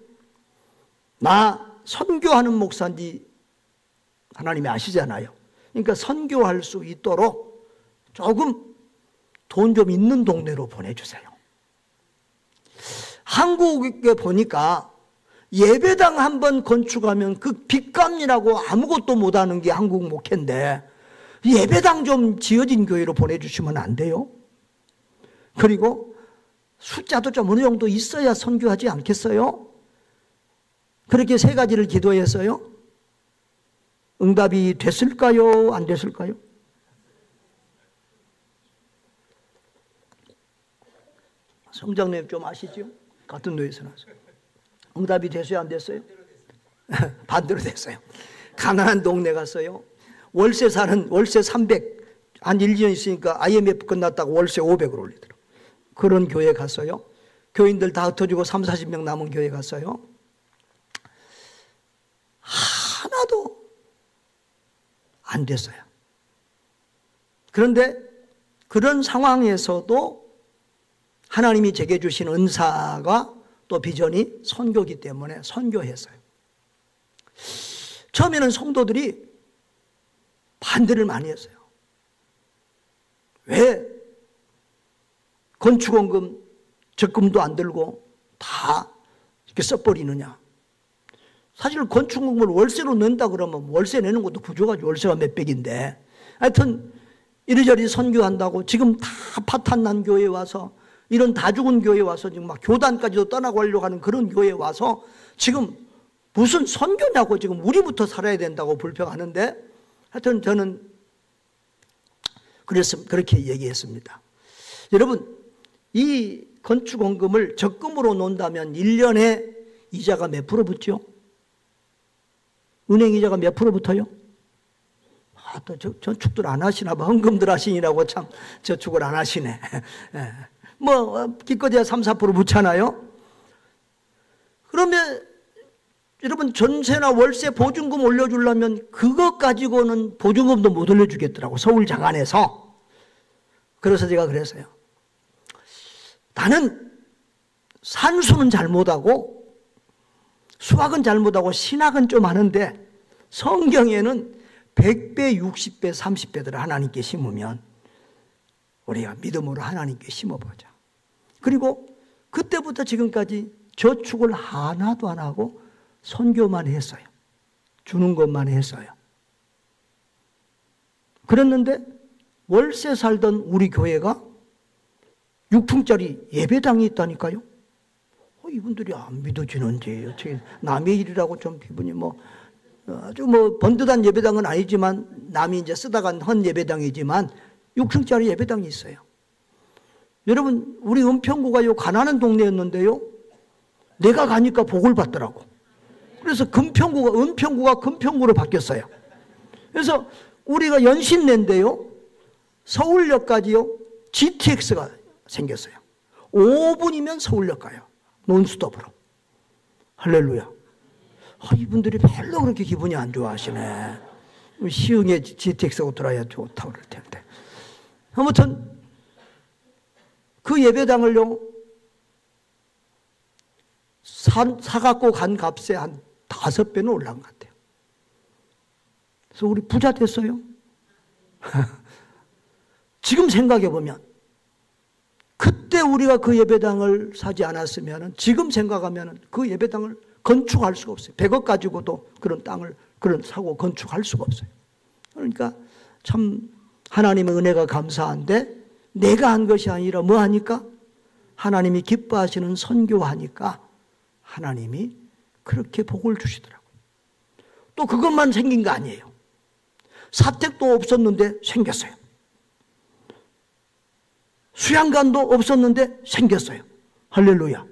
나 선교하는 목사인지 하나님이 아시잖아요. 그러니까 선교할 수 있도록 조금 돈 좀 있는 동네로 보내주세요. 한국에 보니까 예배당 한번 건축하면 그 빚값이라고 아무것도 못하는 게 한국 목회인데 예배당 좀 지어진 교회로 보내주시면 안 돼요? 그리고 숫자도 좀 어느 정도 있어야 선교하지 않겠어요? 그렇게 3가지를 기도했어요. 응답이 됐을까요? 안 됐을까요? 성장님 좀 아시죠? 같은 노예에서 나왔어요. 응답이 됐어요? 안 됐어요? 반대로 됐어요. 가난한 동네 갔어요. 월세 300, 한 1, 2년 있으니까 IMF 끝났다고 월세 500을 올리더라고요. 그런 교회 갔어요. 교인들 다 흩어지고 3, 40명 남은 교회 갔어요. 하나도 안 됐어요. 그런데 그런 상황에서도 하나님이 제게 주신 은사가 또 비전이 선교기 때문에 선교했어요. 처음에는 성도들이 반대를 많이 했어요. 왜 건축원금, 적금도 안 들고 다 이렇게 써버리느냐. 사실 건축원금을 월세로 낸다 그러면 월세 내는 것도 부족하죠. 월세가 몇백인데. 하여튼 이리저리 선교한다고 지금 다 파탄 난 교회에 와서 이런 다 죽은 교회에 와서 지금 막 교단까지도 떠나고 하려고 하는 그런 교회에 와서 지금 무슨 선교냐고 지금 우리부터 살아야 된다고 불평하는데 하여튼 저는 그렇게 얘기했습니다. 여러분, 이 건축원금을 적금으로 놓는다면 1년에 이자가 몇 프로 붙죠? 은행 이자가 몇 프로 붙어요? 또 저축들 안 하시나 봐. 헌금들 하시니라고 참 저축을 안 하시네. 뭐 기껏해야 3, 4% 붙잖아요. 그러면 여러분 전세나 월세 보증금 올려주려면 그것 가지고는 보증금도 못 올려주겠더라고. 서울 장안에서. 그래서 제가 그랬어요. 나는 산수는 잘 못하고 수학은 잘 못하고 신학은 좀 하는데 성경에는 100배, 60배, 30배들을 하나님께 심으면 우리가 믿음으로 하나님께 심어보자. 그리고 그때부터 지금까지 저축을 하나도 안 하고 선교만 했어요. 주는 것만 했어요. 그랬는데 월세 살던 우리 교회가 6층짜리 예배당이 있다니까요. 이분들이 안 믿어지는지 어떻게 남의 일이라고 좀 기분이 아주 번듯한 예배당은 아니지만 남이 이제 쓰다가 헌 예배당이지만 6층짜리 예배당이 있어요. 여러분 우리 은평구가 가난한 동네였는데요. 내가 가니까 복을 받더라고. 그래서 은평구가 금평구로 바뀌었어요. 그래서 우리가 연신내인데요. 서울역까지요. GTX가 생겼어요. 5분이면 서울역 가요. 논스톱으로. 할렐루야. 이분들이 별로 그렇게 기분이 안 좋아하시네. 시흥에 GTX가 들어야 좋다고 그럴 텐데. 아무튼 그 예배당을요. 사갖고 간 값에 한 5배는 올라간 것 같아요. 그래서 우리 부자 됐어요. 지금 생각해보면 그때 우리가 그 예배당을 사지 않았으면 지금 생각하면 그 예배당을 건축할 수가 없어요. 100억 가지고도 그런 땅을 사고 건축할 수가 없어요. 그러니까 참 하나님의 은혜가 감사한데 내가 한 것이 아니라 뭐 하니까? 하나님이 기뻐하시는 선교하니까 하나님이 그렇게 복을 주시더라고요. 또 그것만 생긴 거 아니에요. 사택도 없었는데 생겼어요. 수양관도 없었는데 생겼어요. 할렐루야.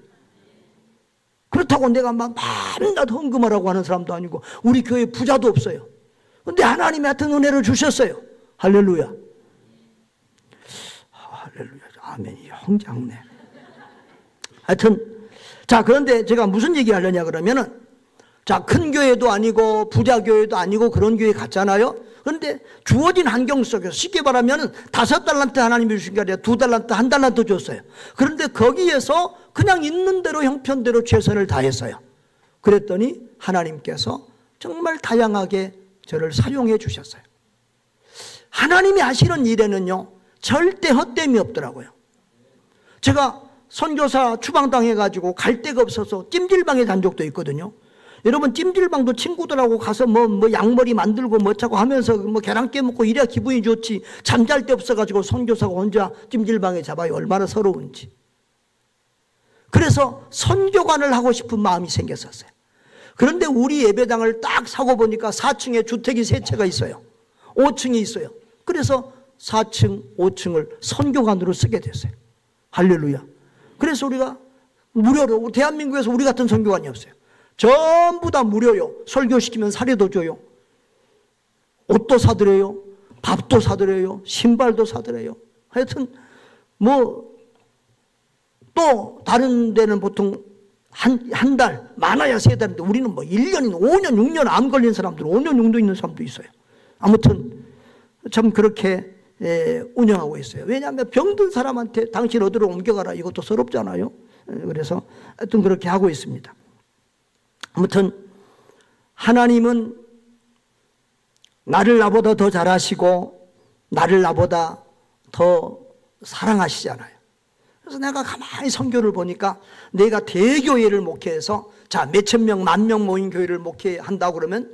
그렇다고 내가 막 밤낮 헌금하라고 하는 사람도 아니고 우리 교회 부자도 없어요. 그런데 하나님이 하여튼 은혜를 주셨어요. 할렐루야. 할렐루야. 아멘이 형장네. 하여튼 자 그런데 제가 무슨 얘기 하려냐 그러면은 자 큰 교회도 아니고 부자 교회도 아니고 그런 교회 갔잖아요. 그런데 주어진 환경 속에서 쉽게 말하면 5달란트 하나님이 주신 게 아니라 2달란트, 1달란트 줬어요. 그런데 거기에서 그냥 있는 대로 형편대로 최선을 다했어요. 그랬더니 하나님께서 정말 다양하게 저를 사용해 주셨어요. 하나님이 하시는 일에는요 절대 헛됨이 없더라고요. 제가 선교사 추방당해가지고 갈 데가 없어서 찜질방에 간 적도 있거든요. 여러분 찜질방도 친구들하고 가서 뭐 양머리 만들고 뭐자고 하면서 계란 깨먹고 이래야 기분이 좋지. 잠잘 데 없어가지고 선교사가 혼자 찜질방에 잡아요. 얼마나 서러운지. 그래서 선교관을 하고 싶은 마음이 생겼었어요. 그런데 우리 예배당을 딱 사고 보니까 4층에 주택이 3채가 있어요. 5층이 있어요. 그래서 4층, 5층을 선교관으로 쓰게 됐어요. 할렐루야. 그래서 우리가 무료로, 대한민국에서 우리 같은 선교관이 없어요. 전부 다 무료요. 설교시키면 사료도 줘요. 옷도 사드려요. 밥도 사드려요. 신발도 사드려요. 하여튼 또 다른 데는 보통 한 달, 많아야 3달인데 우리는 1년이나 5년, 6년 암 걸린 사람들은 5년, 6년 있는 사람도 있어요. 아무튼 참 그렇게 운영하고 있어요. 왜냐하면 병든 사람한테 당신 어디로 옮겨가라, 이것도 서럽잖아요. 그래서 하여튼 그렇게 하고 있습니다. 아무튼 하나님은 나를 나보다 더 잘하시고 나를 나보다 더 사랑하시잖아요. 그래서 내가 가만히 선교를 보니까 내가 대교회를 목회해서 자, 몇천 명, 10,000명 모인 교회를 목회한다고 그러면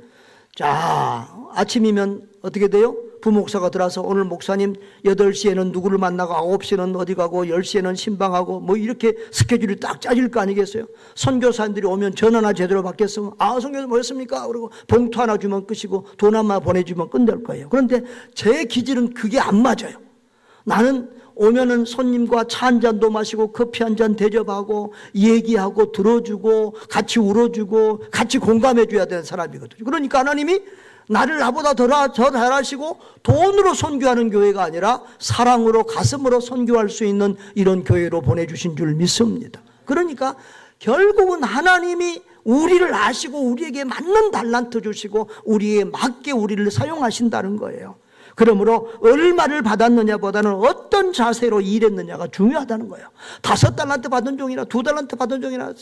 자, 아침이면 어떻게 돼요? 부목사가 들어와서 오늘 목사님 8시에는 누구를 만나고 9시에는 어디 가고 10시에는 신방하고 이렇게 스케줄이 딱 짜질 거 아니겠어요? 선교사님들이 오면 전화나 제대로 받겠으면 선교사 뭐였습니까? 그리고 봉투 하나 주면 끝이고 돈 하나 보내주면 끝날 거예요. 그런데 제 기질은 그게 안 맞아요. 나는 오면은 손님과 차 한 잔도 마시고 커피 한 잔 대접하고 얘기하고 들어주고 같이 울어주고 같이 공감해 줘야 되는 사람이거든요. 그러니까 하나님이 나를 나보다 더 잘하시고 돈으로 선교하는 교회가 아니라 사랑으로 가슴으로 선교할 수 있는 이런 교회로 보내주신 줄 믿습니다. 그러니까 결국은 하나님이 우리를 아시고 우리에게 맞는 달란트 주시고 우리에 맞게 우리를 사용하신다는 거예요. 그러므로 얼마를 받았느냐보다는 어떤 자세로 일했느냐가 중요하다는 거예요. 5달란트 받은 종이나 2달란트 받은 종이나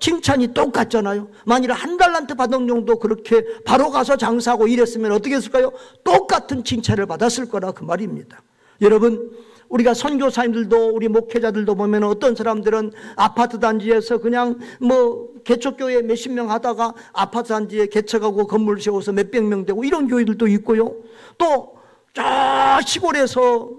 칭찬이 똑같잖아요. 만일 1달란트 받은 종도 그렇게 바로 가서 장사하고 일했으면 어떻게 했을까요? 똑같은 칭찬을 받았을 거라 그 말입니다. 여러분, 우리가 선교사님들도 우리 목회자들도 보면 어떤 사람들은 아파트 단지에서 그냥 개척교회 몇십 명 하다가 아파트 단지에 개척하고 건물 세워서 몇백 명 되고 이런 교회들도 있고요. 또 저 시골에서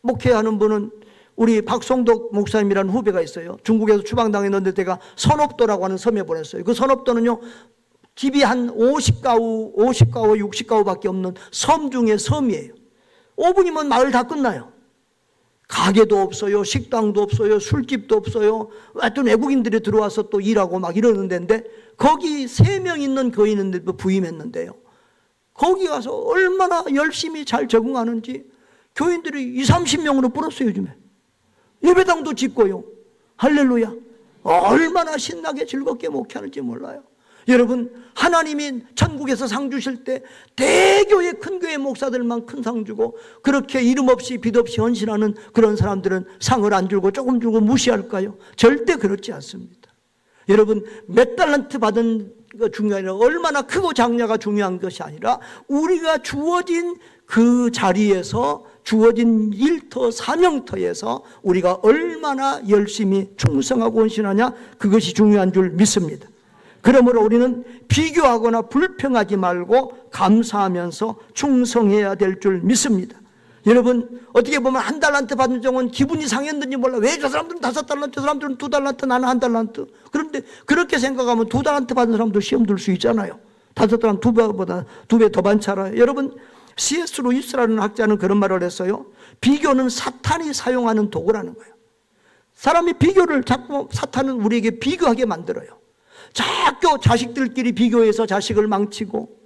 목회하는 분은 우리 박송덕 목사님이라는 후배가 있어요. 중국에서 추방당했는데 제가 선업도라고 하는 섬에 보냈어요. 그 선업도는요, 집이 한 50가구, 60가구밖에 없는 섬 중에 섬이에요. 5분이면 마을 다 끝나요. 가게도 없어요. 식당도 없어요. 술집도 없어요. 하여튼 외국인들이 들어와서 또 일하고 막 이러는 데인데 거기 3명 있는 교인인데 부임했는데요. 거기 가서 얼마나 열심히 잘 적응하는지 교인들이 20-30명으로 불었어요. 요즘에 예배당도 짓고요. 할렐루야. 얼마나 신나게 즐겁게 목회하는지 몰라요. 여러분, 하나님이 천국에서 상 주실 때 대교회 큰 교회 목사들만 큰 상 주고 그렇게 이름 없이 빚 없이 헌신하는 그런 사람들은 상을 안 주고 조금 주고 무시할까요? 절대 그렇지 않습니다. 여러분, 몇 달란트 받은 거 중요한 게 아니라 얼마나 크고 작냐가 중요한 것이 아니라 우리가 주어진 그 자리에서 주어진 일터 사명터에서 우리가 얼마나 열심히 충성하고 헌신하냐, 그것이 중요한 줄 믿습니다. 그러므로 우리는 비교하거나 불평하지 말고 감사하면서 충성해야 될 줄 믿습니다. 여러분, 어떻게 보면 1달란트 받은 종은 기분이 상했는지 몰라. 왜 저 사람들은 5달란트, 저 사람들은 2달란트, 나는 1달란트. 그런데 그렇게 생각하면 2달란트 받은 사람도 시험 들 수 있잖아요. 5달란트 2배 더 많잖아요. 여러분, C.S. 루이스라는 학자는 그런 말을 했어요. 비교는 사탄이 사용하는 도구라는 거예요. 사람이 비교를 자꾸, 사탄은 우리에게 비교하게 만들어요. 자꾸 자식들끼리 비교해서 자식을 망치고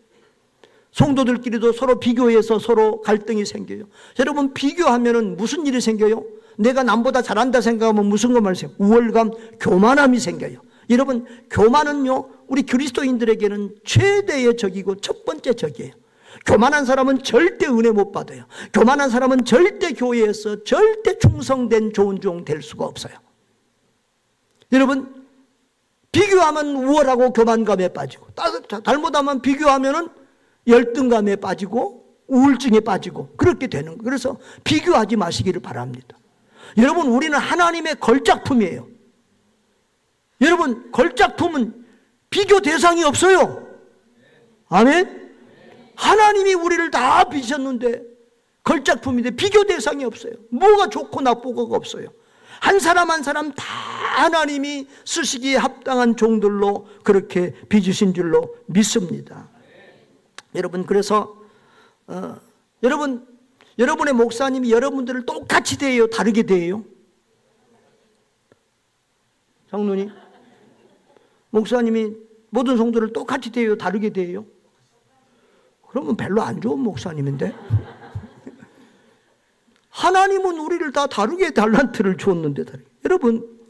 성도들끼리도 서로 비교해서 서로 갈등이 생겨요. 여러분, 비교하면 무슨 일이 생겨요? 내가 남보다 잘한다 생각하면 무슨 거 말이에요? 우월감, 교만함이 생겨요. 여러분, 교만은요, 우리 그리스도인들에게는 최대의 적이고 첫 번째 적이에요. 교만한 사람은 절대 은혜 못 받아요. 교만한 사람은 절대 교회에서 절대 충성된 좋은 종 될 수가 없어요. 여러분, 비교하면 우월하고 교만감에 빠지고, 잘못하면 비교하면 열등감에 빠지고 우울증에 빠지고 그렇게 되는 거예요. 그래서 비교하지 마시기를 바랍니다. 여러분, 우리는 하나님의 걸작품이에요. 여러분, 걸작품은 비교 대상이 없어요. 아멘? 하나님이 우리를 다 빚으셨는데 걸작품인데 비교 대상이 없어요. 뭐가 좋고 나쁘고가 없어요. 한 사람 한 사람 다 하나님이 쓰시기에 합당한 종들로 그렇게 빚으신 줄로 믿습니다. 여러분, 그래서 여러분의 목사님이 여러분들을 똑같이 대해요, 다르게 대해요? 장로님, 목사님이 모든 성도를 똑같이 대해요, 다르게 대해요? 그러면 별로 안 좋은 목사님인데? 하나님은 우리를 다 다르게 달란트를 줬는데, 여러분,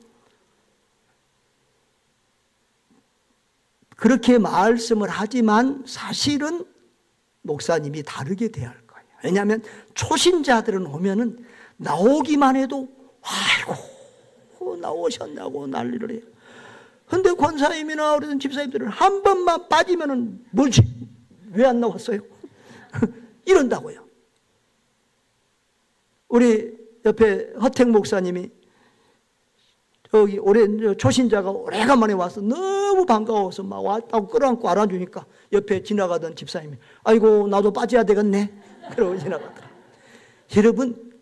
그렇게 말씀을 하지만 사실은 목사님이 다르게 대할 거예요. 왜냐하면 초신자들은 오면은 나오기만 해도 아이고 나오셨냐고 난리를 해요. 근데 권사님이나 우리 집사님들은 한 번만 빠지면은 뭐지? 왜 안 나왔어요? 이런다고요. 우리 옆에 허택 목사님이 여기 초신자가 오래간만에 와서 너무 반가워서 막 왔다고 끌어안고 알아주니까 옆에 지나가던 집사님이 아이고 나도 빠져야 되겠네 그러고 지나가더라. 여러분,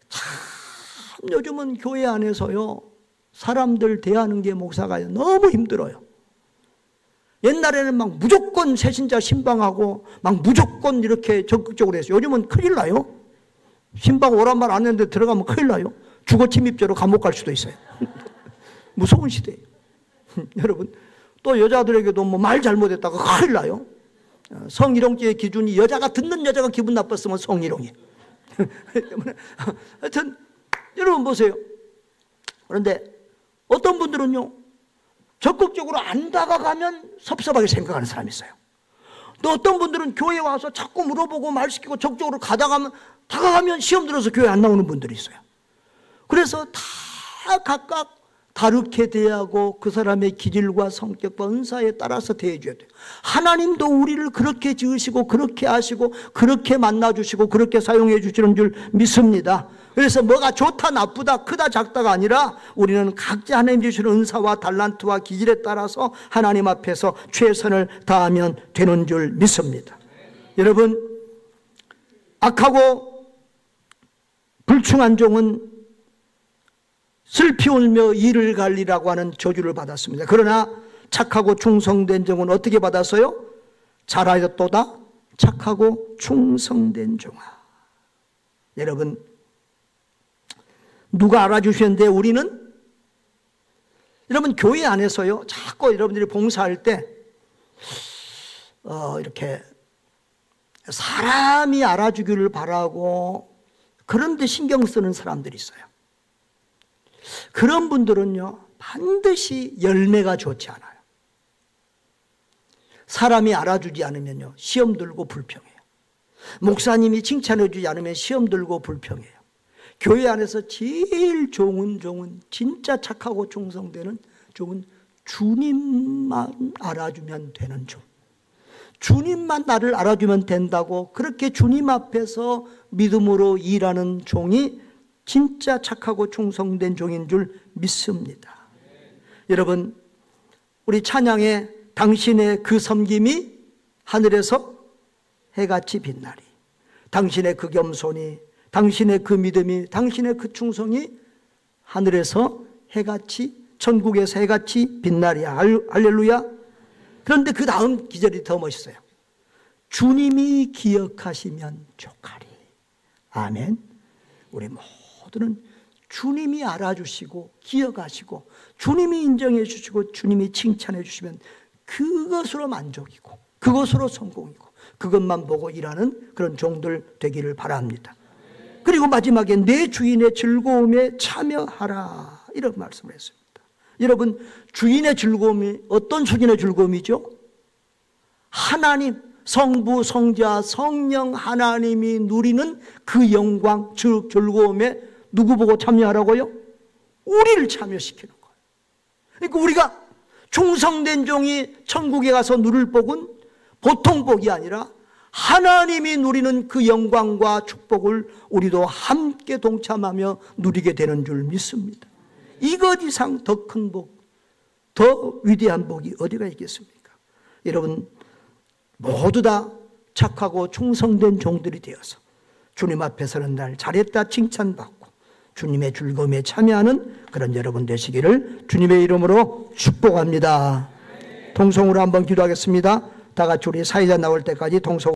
참 요즘은 교회 안에서요 사람들 대하는 게 목사가요 너무 힘들어요. 옛날에는 막 무조건 새신자 신방하고 막 무조건 이렇게 적극적으로 했어요. 요즘은 큰일 나요. 신방 오란 말 안 했는데 들어가면 큰일 나요. 주거 침입죄로 감옥 갈 수도 있어요. 무서운 시대예요. 여러분, 또 여자들에게도 뭐 말 잘못했다가 큰일 나요. 성희롱죄의 기준이 여자가 듣는 여자가 기분 나빴으면 성희롱이에요. 하여튼 여러분 보세요. 그런데 어떤 분들은요 적극적으로 안 다가가면 섭섭하게 생각하는 사람이 있어요. 또 어떤 분들은 교회에 와서 자꾸 물어보고 말 시키고 적극적으로 다가가면 시험 들어서 교회 안 나오는 분들이 있어요. 그래서 다 각각 다르게 대하고 그 사람의 기질과 성격과 은사에 따라서 대해줘야 돼요. 하나님도 우리를 그렇게 지으시고 그렇게 하시고 그렇게 만나주시고 그렇게 사용해 주시는 줄 믿습니다. 그래서 뭐가 좋다 나쁘다 크다 작다가 아니라 우리는 각자 하나님 주시는 은사와 달란트와 기질에 따라서 하나님 앞에서 최선을 다하면 되는 줄 믿습니다. 여러분, 악하고 불충한 종은 슬피 울며 이를 갈리라고 하는 저주를 받았습니다. 그러나 착하고 충성된 종은 어떻게 받았어요? 잘하였도다 착하고 충성된 종아. 여러분, 누가 알아주셨는데 우리는 여러분 교회 안에서요 자꾸 여러분들이 봉사할 때 이렇게 사람이 알아주기를 바라고 그런데 신경 쓰는 사람들이 있어요. 그런 분들은요 반드시 열매가 좋지 않아요. 사람이 알아주지 않으면요 시험 들고 불평해요. 목사님이 칭찬해 주지 않으면 시험 들고 불평해요. 교회 안에서 제일 좋은 종은 진짜 착하고 충성되는 종은 주님만 알아주면 되는 종. 주님만 나를 알아주면 된다고 그렇게 주님 앞에서 믿음으로 일하는 종이 진짜 착하고 충성된 종인 줄 믿습니다. 여러분, 우리 찬양에 당신의 그 섬김이 하늘에서 해같이 빛나리. 당신의 그 겸손이, 당신의 그 믿음이, 당신의 그 충성이 하늘에서 해같이, 천국에서 해같이 빛나리야. 할렐루야. 그런데 그 다음 기절이 더 멋있어요. 주님이 기억하시면 족하리. 아멘. 우리 모두는 주님이 알아주시고 기억하시고 주님이 인정해 주시고 주님이 칭찬해 주시면 그것으로 만족이고 그것으로 성공이고 그것만 보고 일하는 그런 종들 되기를 바랍니다. 그리고 마지막에 내 주인의 즐거움에 참여하라 이런 말씀을 했습니다. 여러분, 주인의 즐거움이 어떤 수준의 즐거움이죠? 하나님, 성부, 성자, 성령 하나님이 누리는 그 영광, 즉 즐거움에 누구 보고 참여하라고요? 우리를 참여시키는 거예요. 그러니까 우리가 충성된 종이 천국에 가서 누릴 복은 보통 복이 아니라 하나님이 누리는 그 영광과 축복을 우리도 함께 동참하며 누리게 되는 줄 믿습니다. 이것 이상 더 큰 복, 더 위대한 복이 어디가 있겠습니까? 여러분, 모두 다 착하고 충성된 종들이 되어서 주님 앞에 서는 날 잘했다 칭찬받고 주님의 즐거움에 참여하는 그런 여러분 되시기를 주님의 이름으로 축복합니다. 동성으로 한번 기도하겠습니다. 다 같이 우리 사회자 나올 때까지 동성